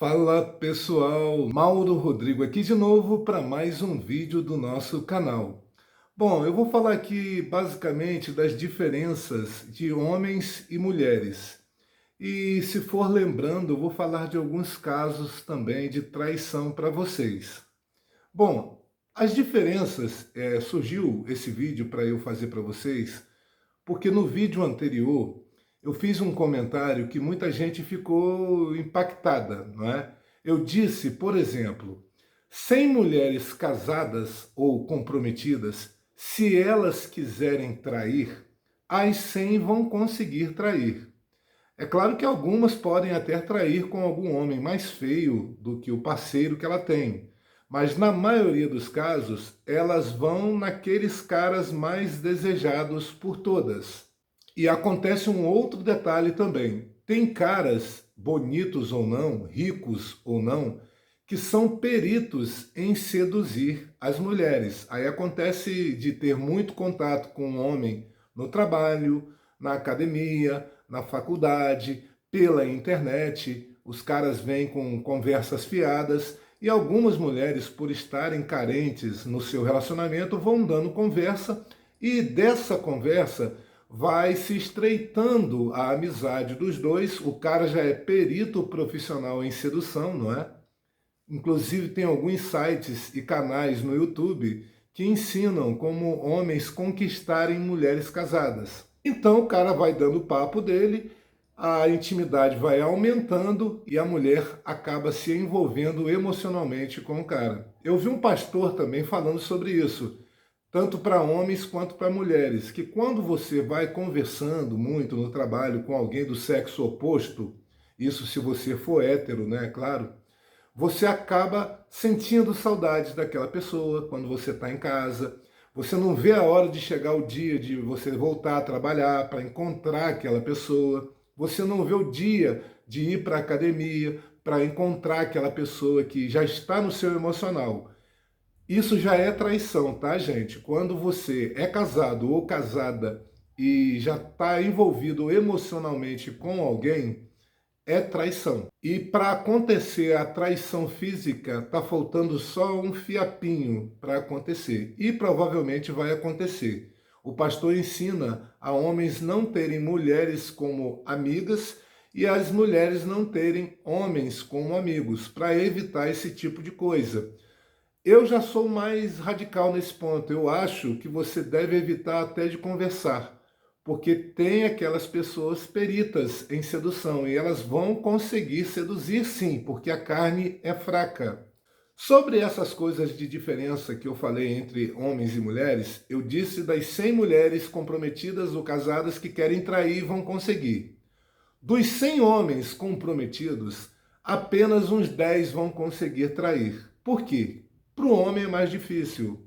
Fala pessoal, Mauro Rodrigo aqui de novo para mais um vídeo do nosso canal. Bom, eu vou falar aqui basicamente das diferenças de homens e mulheres. E se for lembrando, eu vou falar de alguns casos também de traição para vocês. Bom, as diferenças, surgiu esse vídeo para eu fazer para vocês, porque no vídeo anterior eu fiz um comentário que muita gente ficou impactada, não é? Eu disse, por exemplo, 100 mulheres casadas ou comprometidas, se elas quiserem trair, as 100 vão conseguir trair. É claro que algumas podem até trair com algum homem mais feio do que o parceiro que ela tem, mas na maioria dos casos, elas vão naqueles caras mais desejados por todas. E acontece um outro detalhe também. Tem caras, bonitos ou não, ricos ou não, que são peritos em seduzir as mulheres. Aí acontece de ter muito contato com um homem no trabalho, na academia, na faculdade, pela internet. Os caras vêm com conversas fiadas e algumas mulheres, por estarem carentes no seu relacionamento, vão dando conversa e dessa conversa vai se estreitando a amizade dos dois. O cara já é perito profissional em sedução, não é? Inclusive tem alguns sites e canais no YouTube que ensinam como homens conquistarem mulheres casadas. Então o cara vai dando o papo dele, a intimidade vai aumentando e a mulher acaba se envolvendo emocionalmente com o cara. Eu vi um pastor também falando sobre isso, tanto para homens quanto para mulheres, que quando você vai conversando muito no trabalho com alguém do sexo oposto, isso se você for hétero, né, claro, você acaba sentindo saudades daquela pessoa quando você está em casa. Você não vê a hora de chegar o dia de você voltar a trabalhar para encontrar aquela pessoa. Você não vê o dia de ir para a academia para encontrar aquela pessoa que já está no seu emocional. Isso já é traição, tá, gente? Quando você é casado ou casada e já está envolvido emocionalmente com alguém, é traição. E para acontecer a traição física, tá faltando só um fiapinho para acontecer. E provavelmente vai acontecer. O pastor ensina a homens não terem mulheres como amigas e as mulheres não terem homens como amigos, para evitar esse tipo de coisa. Eu já sou mais radical nesse ponto. Eu acho que você deve evitar até de conversar, porque tem aquelas pessoas peritas em sedução e elas vão conseguir seduzir sim, porque a carne é fraca. Sobre essas coisas de diferença que eu falei entre homens e mulheres, eu disse das 100 mulheres comprometidas ou casadas que querem trair vão conseguir. Dos 100 homens comprometidos, apenas uns 10 vão conseguir trair. Por quê? Para o homem é mais difícil.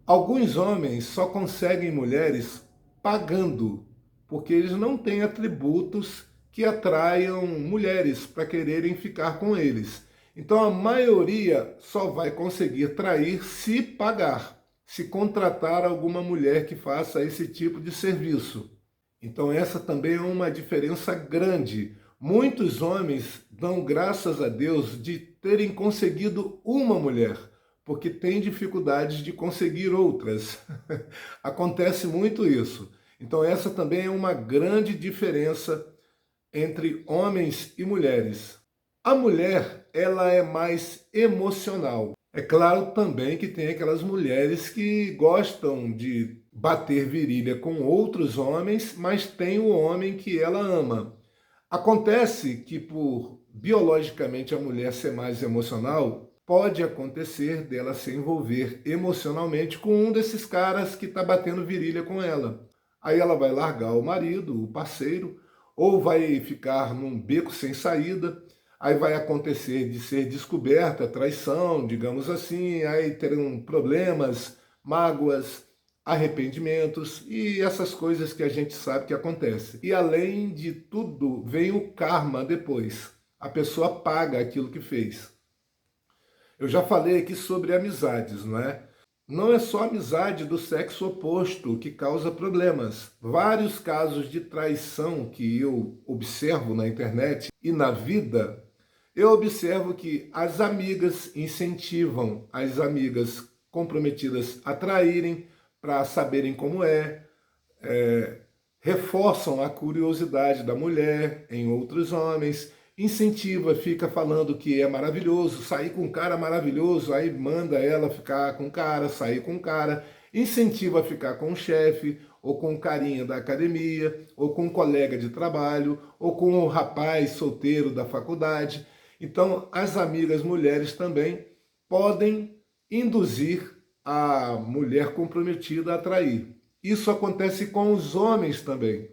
Alguns homens só conseguem mulheres pagando, porque eles não têm atributos que atraiam mulheres para quererem ficar com eles. Então a maioria só vai conseguir trair se pagar, se contratar alguma mulher que faça esse tipo de serviço. Então essa também é uma diferença grande. Muitos homens dão graças a Deus de terem conseguido uma mulher, porque têm dificuldades de conseguir outras. Acontece muito isso. Então essa também é uma grande diferença entre homens e mulheres. A mulher, ela é mais emocional. É claro também que tem aquelas mulheres que gostam de bater virilha com outros homens, mas tem o homem que ela ama. Acontece que por biologicamente a mulher ser mais emocional, pode acontecer dela se envolver emocionalmente com um desses caras que está batendo virilha com ela. Aí ela vai largar o marido, o parceiro, ou vai ficar num beco sem saída. Aí vai acontecer de ser descoberta, traição, digamos assim, aí terão problemas, mágoas, arrependimentos e essas coisas que a gente sabe que acontecem. E além de tudo, vem o karma depois. A pessoa paga aquilo que fez. Eu já falei aqui sobre amizades, não é? Não é só amizade do sexo oposto que causa problemas. Vários casos de traição que eu observo na internet e na vida, Eu observo que as amigas incentivam as amigas comprometidas a traírem para saberem como reforçam a curiosidade da mulher em outros homens, incentiva, fica falando que é maravilhoso, sair com um cara maravilhoso, aí manda ela ficar com o cara, sair com o cara, incentiva a ficar com o chefe, ou com o carinha da academia, ou com um colega de trabalho, ou com o rapaz solteiro da faculdade. Então, as amigas mulheres também podem induzir a mulher comprometida a trair. Isso acontece com os homens também.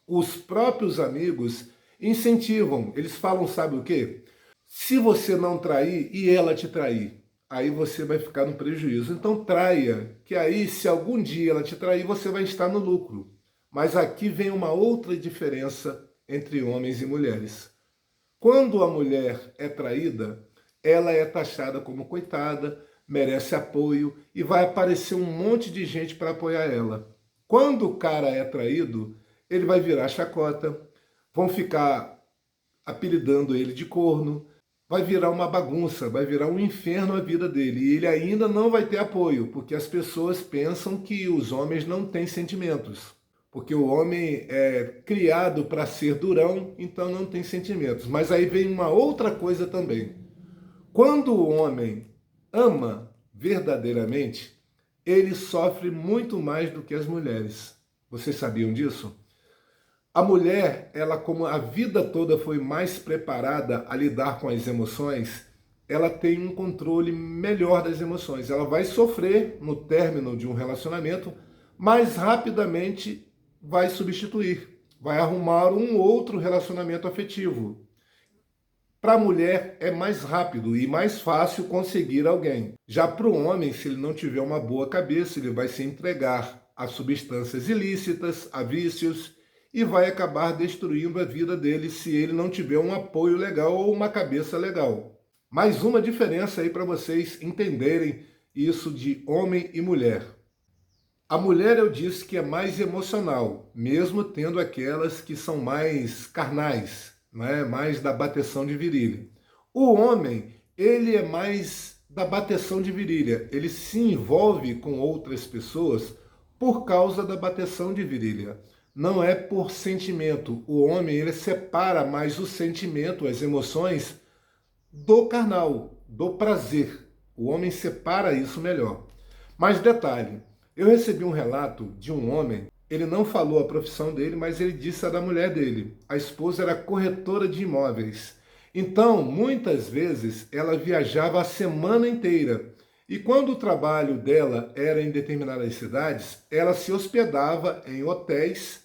Os próprios amigos incentivam, eles falam, sabe o quê? Se você não trair e ela te trair, aí você vai ficar no prejuízo. Então traia, que aí se algum dia ela te trair, você vai estar no lucro. Mas aqui vem uma outra diferença entre homens e mulheres. Quando a mulher é traída, ela é taxada como coitada, merece apoio e vai aparecer um monte de gente para apoiar ela. Quando o cara é traído, ele vai virar chacota, vão ficar apelidando ele de corno, vai virar uma bagunça, vai virar um inferno a vida dele. E ele ainda não vai ter apoio, porque as pessoas pensam que os homens não têm sentimentos. Porque o homem é criado para ser durão, então não tem sentimentos. Mas aí vem uma outra coisa também. Quando o homem ama verdadeiramente, ele sofre muito mais do que as mulheres. Vocês sabiam disso? A mulher, ela como a vida toda foi mais preparada a lidar com as emoções, ela tem um controle melhor das emoções. Ela vai sofrer no término de um relacionamento, mas rapidamente vai substituir, vai arrumar um outro relacionamento afetivo. Para a mulher é mais rápido e mais fácil conseguir alguém. Já para o homem, se ele não tiver uma boa cabeça, ele vai se entregar a substâncias ilícitas, a vícios, e vai acabar destruindo a vida dele se ele não tiver um apoio legal ou uma cabeça legal. Mais uma diferença aí para vocês entenderem isso de homem e mulher. A mulher, eu disse que é mais emocional, mesmo tendo aquelas que são mais carnais, né? Mais da bateção de virilha. O homem, ele é mais da bateção de virilha, ele se envolve com outras pessoas por causa da bateção de virilha. Não é por sentimento. O homem, ele separa mais o sentimento, as emoções, do carnal, do prazer. O homem separa isso melhor. Mas detalhe, eu recebi um relato de um homem, ele não falou a profissão dele, mas ele disse a da mulher dele. A esposa era corretora de imóveis. Então, muitas vezes, ela viajava a semana inteira. E quando o trabalho dela era em determinadas cidades, ela se hospedava em hotéis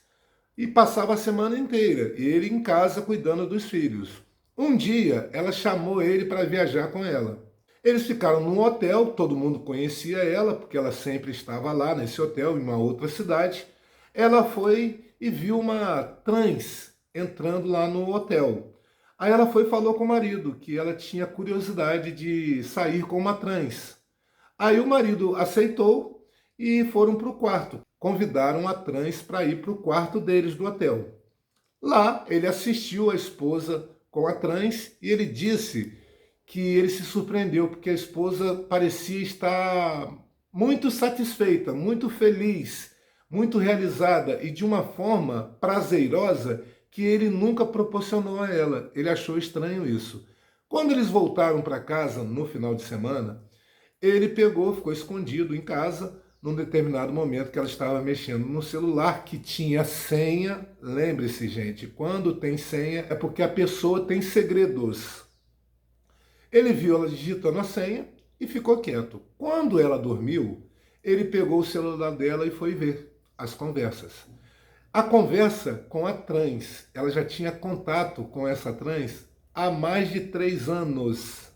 e passava a semana inteira, e ele em casa cuidando dos filhos. Um dia, ela chamou ele para viajar com ela. Eles ficaram num hotel, todo mundo conhecia ela, porque ela sempre estava lá nesse hotel, em uma outra cidade. Ela foi e viu uma trans entrando lá no hotel. Aí ela foi e falou com o marido que ela tinha curiosidade de sair com uma trans. Aí o marido aceitou e foram para o quarto. Convidaram a trans para ir para o quarto deles do hotel. Lá ele assistiu a esposa com a trans e ele disse que ele se surpreendeu porque a esposa parecia estar muito satisfeita, muito feliz, muito realizada e de uma forma prazerosa que ele nunca proporcionou a ela. Ele achou estranho isso. Quando eles voltaram para casa no final de semana, ele pegou, ficou escondido em casa, num determinado momento que ela estava mexendo no celular que tinha senha. Lembre-se, gente, quando tem senha é porque a pessoa tem segredos. Ele viu ela digitando a senha e ficou quieto. Quando ela dormiu, ele pegou o celular dela e foi ver as conversas. A conversa com a trans, ela já tinha contato com essa trans há mais de 3 anos.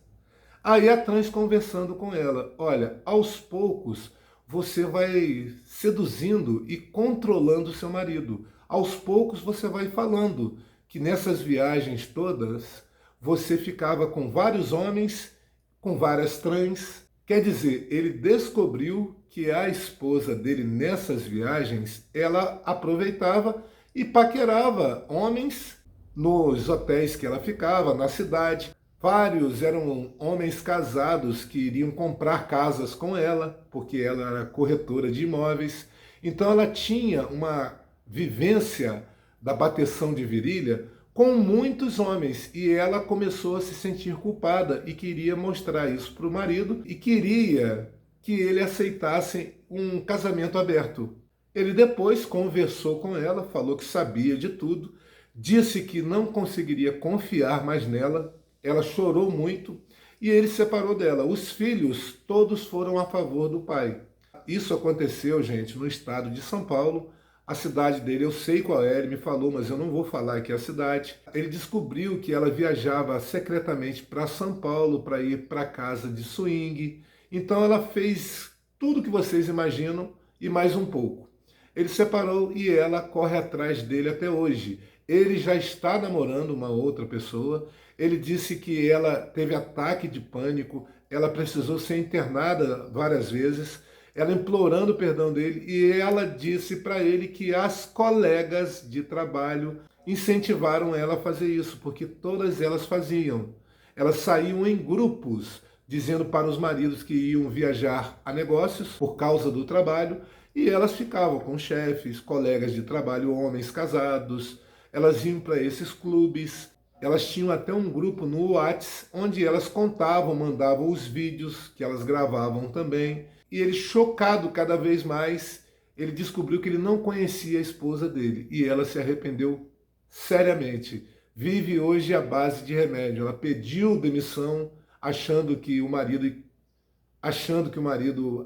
Aí a trans conversando com ela, olha, aos poucos você vai seduzindo e controlando seu marido. Aos poucos você vai falando que nessas viagens todas você ficava com vários homens, com várias trans. Quer dizer, ele descobriu que a esposa dele nessas viagens, ela aproveitava e paquerava homens nos hotéis que ela ficava, na cidade. Vários eram homens casados que iriam comprar casas com ela, porque ela era corretora de imóveis. Então ela tinha uma vivência da bateção de virilha com muitos homens e ela começou a se sentir culpada e queria mostrar isso para o marido e queria que ele aceitasse um casamento aberto. Ele depois conversou com ela, falou que sabia de tudo, disse que não conseguiria confiar mais nela. Ela chorou muito e ele se separou dela. Os filhos todos foram a favor do pai. Isso aconteceu, gente, no estado de São Paulo. A cidade dele, eu sei qual é, ele me falou, mas eu não vou falar aqui a cidade. Ele descobriu que ela viajava secretamente para São Paulo para ir para casa de swing. Então ela fez tudo que vocês imaginam e mais um pouco. Ele separou e ela corre atrás dele até hoje. Ele já está namorando uma outra pessoa. Ele disse que ela teve ataque de pânico, ela precisou ser internada várias vezes, ela implorando o perdão dele, e ela disse para ele que as colegas de trabalho incentivaram ela a fazer isso, porque todas elas faziam. Elas saíam em grupos, dizendo para os maridos que iam viajar a negócios por causa do trabalho, e elas ficavam com chefes, colegas de trabalho, homens casados. Elas iam para esses clubes. Elas tinham até um grupo no WhatsApp, onde elas contavam, mandavam os vídeos que elas gravavam também. E ele, chocado cada vez mais, ele descobriu que ele não conhecia a esposa dele. E ela se arrependeu seriamente. Vive hoje à base de remédio. Ela pediu demissão, achando que o marido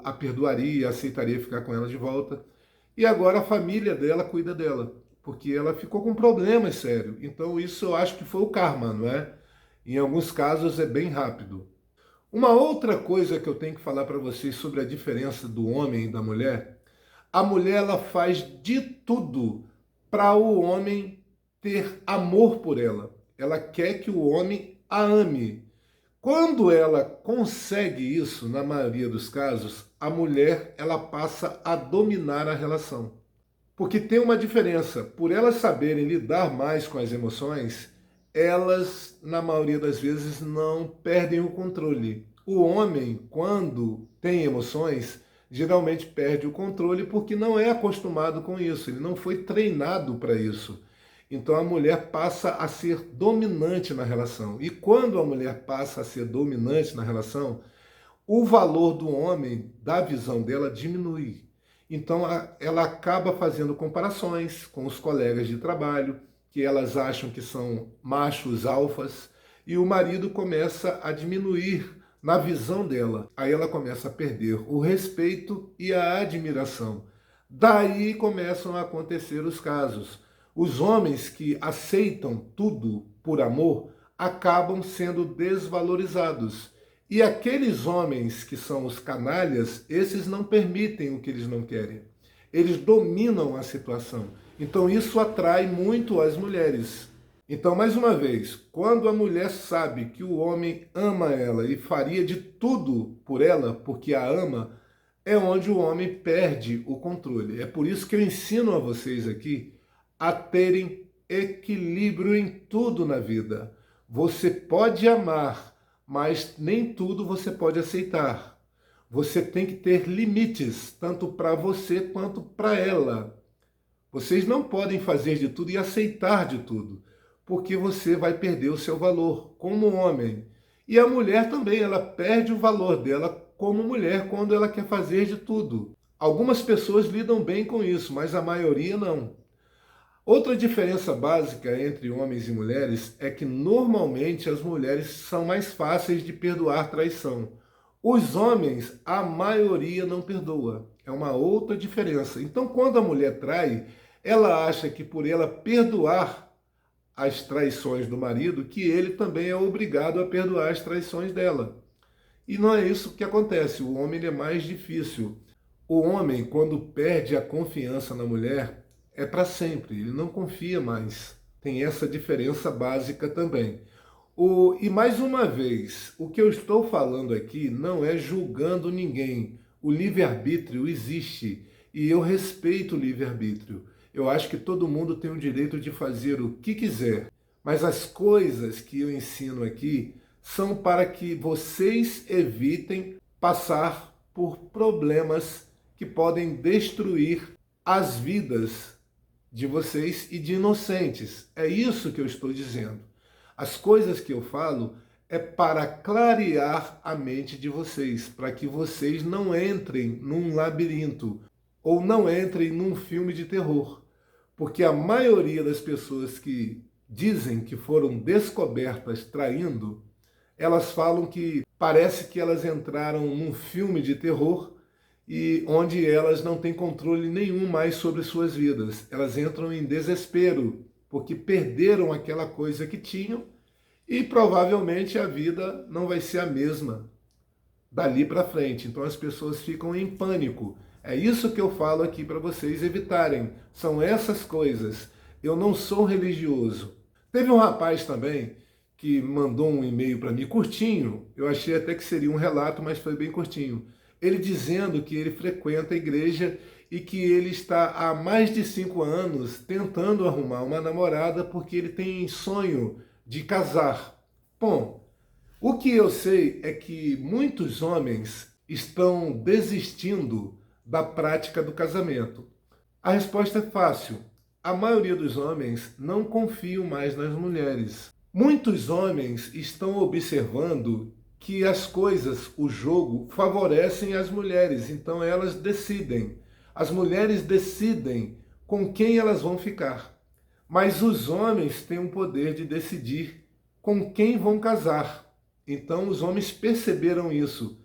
a perdoaria, aceitaria ficar com ela de volta. E agora a família dela cuida dela, porque ela ficou com problemas sérios. Então isso eu acho que foi o karma, não é? Em alguns casos é bem rápido. Uma outra coisa que eu tenho que falar para vocês sobre a diferença do homem e da mulher, a mulher ela faz de tudo para o homem ter amor por ela. Ela quer que o homem a ame. Quando ela consegue isso, na maioria dos casos, a mulher ela passa a dominar a relação. Porque tem uma diferença, por elas saberem lidar mais com as emoções, elas, na maioria das vezes, não perdem o controle. O homem, quando tem emoções, geralmente perde o controle porque não é acostumado com isso, ele não foi treinado para isso. Então a mulher passa a ser dominante na relação. E quando a mulher passa a ser dominante na relação, o valor do homem, da visão dela, diminui. Então ela acaba fazendo comparações com os colegas de trabalho, que elas acham que são machos alfas, e o marido começa a diminuir na visão dela. Aí ela começa a perder o respeito e a admiração. Daí começam a acontecer os casos. Os homens que aceitam tudo por amor acabam sendo desvalorizados. E aqueles homens que são os canalhas, esses não permitem o que eles não querem. Eles dominam a situação. Então isso atrai muito as mulheres. Então, mais uma vez, quando a mulher sabe que o homem ama ela e faria de tudo por ela, porque a ama, é onde o homem perde o controle. É por isso que eu ensino a vocês aqui a terem equilíbrio em tudo na vida. Você pode amar, mas nem tudo você pode aceitar. Você tem que ter limites, tanto para você quanto para ela. Vocês não podem fazer de tudo e aceitar de tudo, porque você vai perder o seu valor como homem. E a mulher também, ela perde o valor dela como mulher quando ela quer fazer de tudo. Algumas pessoas lidam bem com isso, mas a maioria não. Outra diferença básica entre homens e mulheres é que normalmente as mulheres são mais fáceis de perdoar traição. Os homens, a maioria não perdoa. É uma outra diferença. Então, quando a mulher trai, ela acha que por ela perdoar as traições do marido, que ele também é obrigado a perdoar as traições dela. E não é isso que acontece. O homem ele é mais difícil. O homem, quando perde a confiança na mulher, é para sempre, ele não confia mais. Tem essa diferença básica também. E mais uma vez, o que eu estou falando aqui não é julgando ninguém. O livre-arbítrio existe e eu respeito o livre-arbítrio. Eu acho que todo mundo tem o direito de fazer o que quiser, mas as coisas que eu ensino aqui são para que vocês evitem passar por problemas que podem destruir as vidas de vocês e de inocentes. É isso que eu estou dizendo. As coisas que eu falo é para clarear a mente de vocês, para que vocês não entrem num labirinto ou não entrem num filme de terror. Porque a maioria das pessoas que dizem que foram descobertas traindo, elas falam que parece que elas entraram num filme de terror e onde elas não têm controle nenhum mais sobre suas vidas. Elas entram em desespero porque perderam aquela coisa que tinham e provavelmente a vida não vai ser a mesma dali para frente. Então as pessoas ficam em pânico. É isso que eu falo aqui para vocês evitarem. São essas coisas. Eu não sou religioso. Teve um rapaz também que mandou um e-mail para mim curtinho. Eu achei até que seria um relato, mas foi bem curtinho. Ele dizendo que ele frequenta a igreja e que ele está há mais de 5 anos tentando arrumar uma namorada porque ele tem sonho de casar. Bom, o que eu sei é que muitos homens estão desistindo da prática do casamento. A resposta é fácil. A maioria dos homens não confiam mais nas mulheres. Muitos homens estão observando que as coisas, o jogo, favorecem as mulheres, então elas decidem. As mulheres decidem com quem elas vão ficar. Mas os homens têm o poder de decidir com quem vão casar. Então os homens perceberam isso.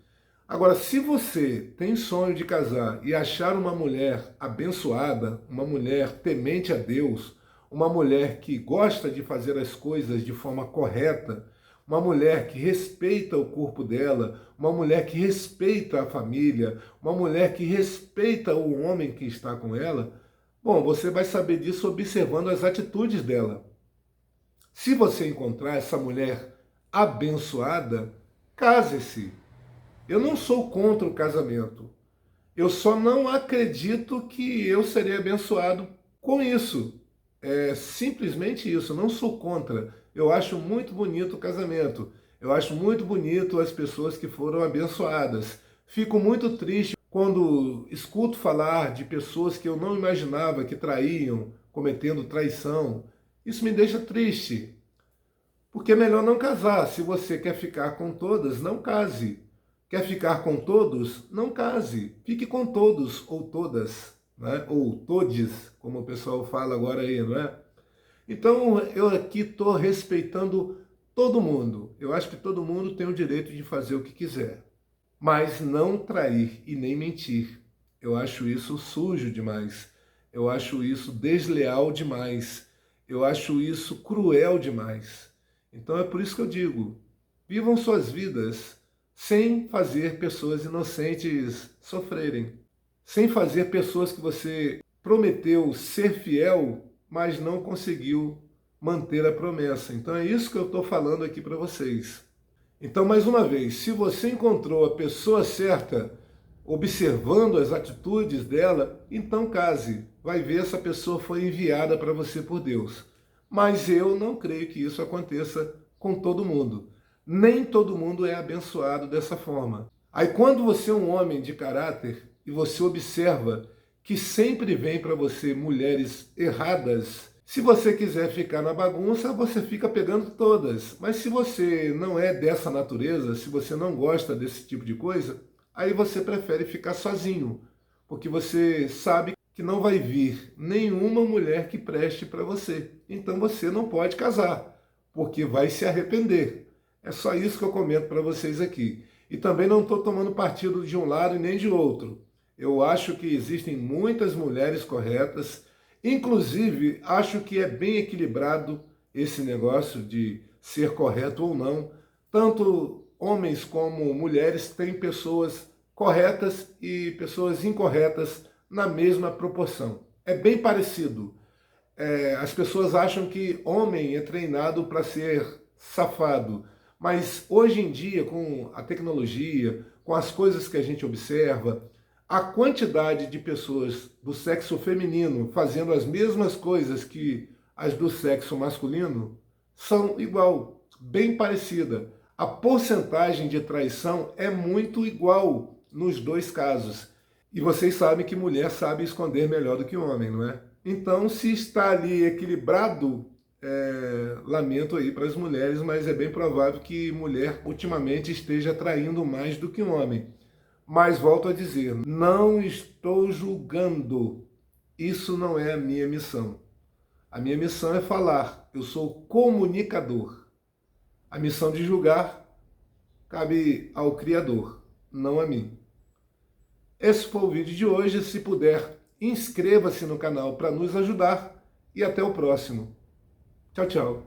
Agora, se você tem sonho de casar e achar uma mulher abençoada, uma mulher temente a Deus, uma mulher que gosta de fazer as coisas de forma correta, uma mulher que respeita o corpo dela, uma mulher que respeita a família, uma mulher que respeita o homem que está com ela, bom, você vai saber disso observando as atitudes dela. Se você encontrar essa mulher abençoada, case-se. Eu não sou contra o casamento. Eu só não acredito que eu serei abençoado com isso. É simplesmente isso, eu não sou contra. Eu acho muito bonito o casamento. Eu acho muito bonito as pessoas que foram abençoadas. Fico muito triste quando escuto falar de pessoas que eu não imaginava que traíam, cometendo traição. Isso me deixa triste. Porque é melhor não casar. Se você quer ficar com todas, não case. Quer ficar com todos? Não case. Fique com todos ou todas, né? Ou todes, como o pessoal fala agora aí, não é? Então eu aqui estou respeitando todo mundo. Eu acho que todo mundo tem o direito de fazer o que quiser. Mas não trair e nem mentir. Eu acho isso sujo demais. Eu acho isso desleal demais. Eu acho isso cruel demais. Então é por isso que eu digo, vivam suas vidas sem fazer pessoas inocentes sofrerem, sem fazer pessoas que você prometeu ser fiel, mas não conseguiu manter a promessa. Então é isso que eu estou falando aqui para vocês. Então, mais uma vez, se você encontrou a pessoa certa, observando as atitudes dela, então case. Vai ver, essa pessoa foi enviada para você por Deus. Mas eu não creio que isso aconteça com todo mundo. Nem todo mundo é abençoado dessa forma. Aí quando você é um homem de caráter e você observa que sempre vem para você mulheres erradas, se você quiser ficar na bagunça, você fica pegando todas. Mas se você não é dessa natureza, se você não gosta desse tipo de coisa, aí você prefere ficar sozinho, porque você sabe que não vai vir nenhuma mulher que preste para você. Então você não pode casar, porque vai se arrepender. É só isso que eu comento para vocês aqui. E também não estou tomando partido de um lado e nem de outro. Eu acho que existem muitas mulheres corretas, inclusive acho que é bem equilibrado esse negócio de ser correto ou não. Tanto homens como mulheres têm pessoas corretas e pessoas incorretas na mesma proporção. É bem parecido. As pessoas acham que homem é treinado para ser safado, mas hoje em dia, com a tecnologia, com as coisas que a gente observa, a quantidade de pessoas do sexo feminino fazendo as mesmas coisas que as do sexo masculino são igual, bem parecida. A porcentagem de traição é muito igual nos dois casos. E vocês sabem que mulher sabe esconder melhor do que homem, não é? Então, se está ali equilibrado, lamento aí para as mulheres, mas é bem provável que mulher ultimamente esteja traindo mais do que um homem. Mas volto a dizer, não estou julgando. Isso não é a minha missão. A minha missão é falar. Eu sou comunicador. A missão de julgar cabe ao Criador, não a mim. Esse foi o vídeo de hoje. Se puder, inscreva-se no canal para nos ajudar e até o próximo. Tchau, tchau.